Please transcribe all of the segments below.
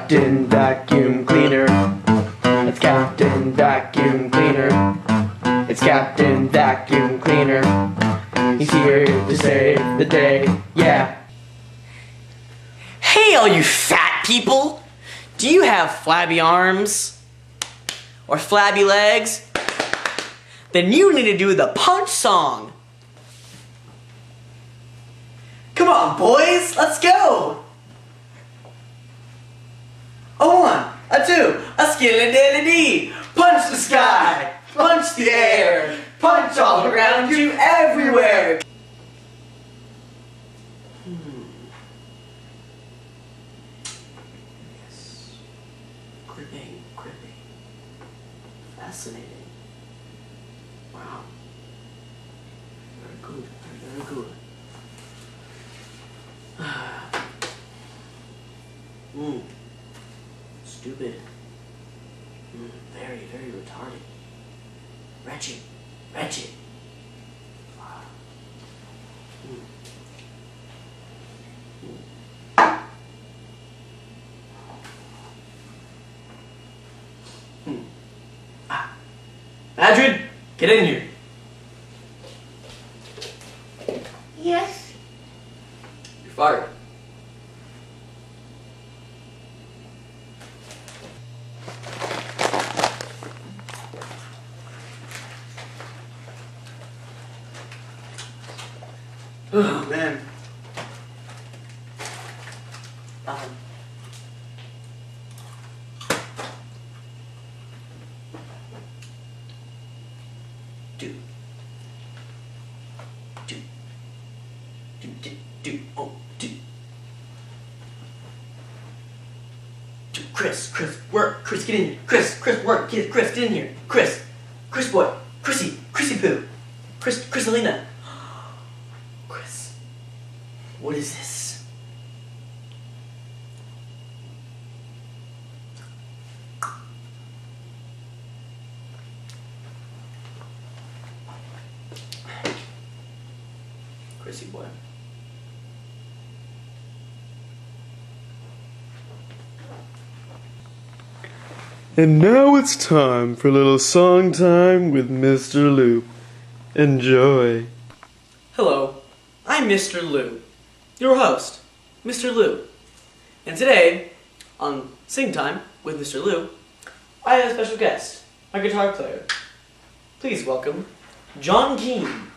Captain Vacuum Cleaner. It's Captain Vacuum Cleaner. It's Captain Vacuum Cleaner. He's here to save the day, yeah. Hey, all you fat people! Do you have flabby arms? Or flabby legs? Then you need to do the punch song! Come on, boys, let's go! A one, a two, a skilly-dilly-dee! Punch the sky, punch the air, punch all around you everywhere! Yes. Gripping. Fascinating. Wow. Very good, very good. Stupid. Very retarded. Wretched. Wow. Madrid, get in here. Yes. You're fired. Oh, man. Chris, work. Chris, get in here. Chris, work. Chris, get in here. Chris boy. Chrissy poo. Chrisalina. Chris, what is this? Chrissy boy. And now it's time for a little song time with Mr. Lou. Enjoy. Hello, I'm Mr. Lou, your host, Mr. Lou. And today, on Sing Time with Mr. Lou, I have a special guest, my guitar player. Please welcome John Keane.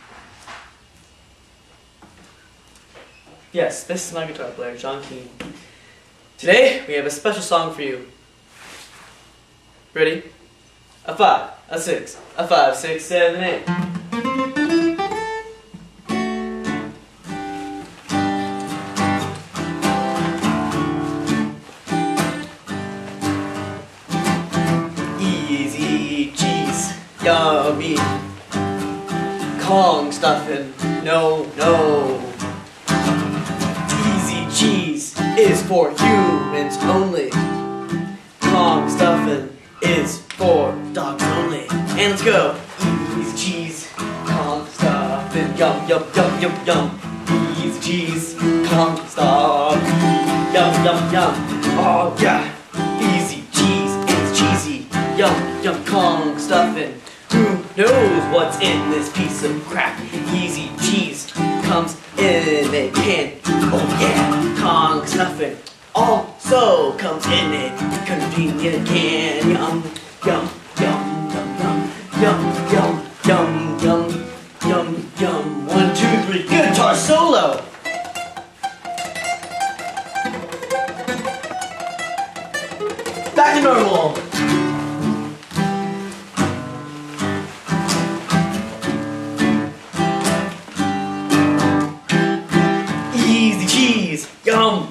Yes, this is my guitar player, John Keane. Today, we have a special song for you. Ready? A 5, a 6, a 5, 6, 7, 8. Easy cheese, yummy. Kong stuffing, no. Easy cheese is for humans only. Kong stuffing is for dogs only. And let's go. Easy cheese, Kong stuffing, yum. Easy cheese, Kong stuffing, yum. Oh yeah. Easy cheese is cheesy, yum. Kong stuffing. Who knows what's in this piece of crap? Easy cheese comes in a can. Oh yeah. Kong stuffing also comes in a convenient can. Yum. 1, 2, 3, guitar solo. Back to normal. Easy cheese, yum.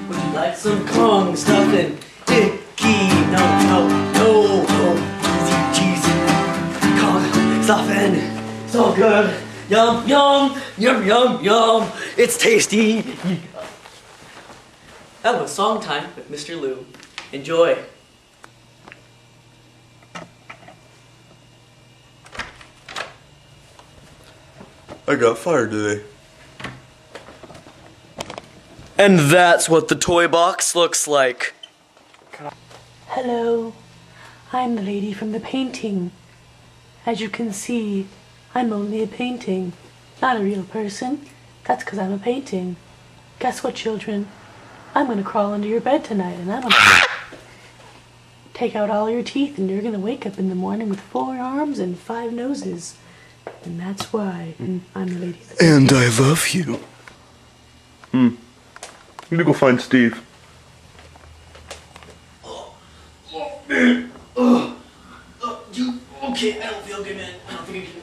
Would you like some Kong stuffing? Icky, no. Easy cheese, Kong stuffing, so good. Yum. It's tasty. That was song time with Mr. Lou. Enjoy. I got fired today. And that's what the toy box looks like. Hello, I'm the lady from the painting. As you can see, I'm only a painting, not a real person. That's because I'm a painting. Guess what, children? I'm gonna crawl under your bed tonight and I'm gonna take out all your teeth and you're gonna wake up in the morning with 4 arms and 5 noses. And that's why I'm the lady. And I love you. You need to go find Steve. Okay, I don't feel good, man. I don't think I can.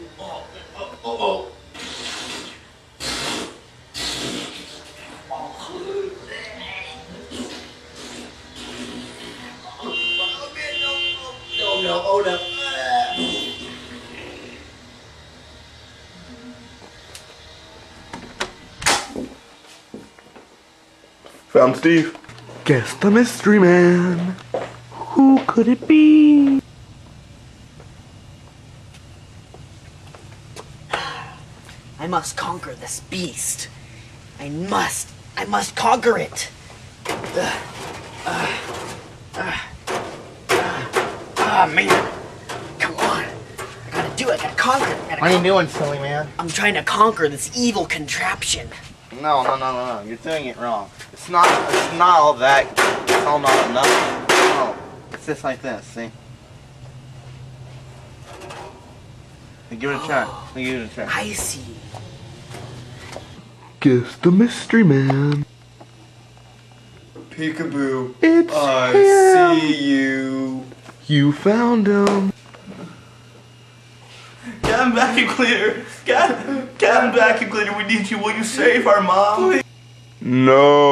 Oh. No, oh no. Found Steve. Guess the mystery man. Who could it be? I must conquer this beast. I must conquer it. Man. Come on. I gotta do it. I gotta conquer it. What are you doing, silly man? I'm trying to conquer this evil contraption. No. You're doing it wrong. It's not all that. It's all not enough. No. It's just like this, see? Give it a try. Give it a try. I see. Guess the mystery man. Peekaboo, It's I him. see you. You found him. Captain Vacuum Cleaner! Captain Vacuum Cleaner, we need you. Will you save our mom? No.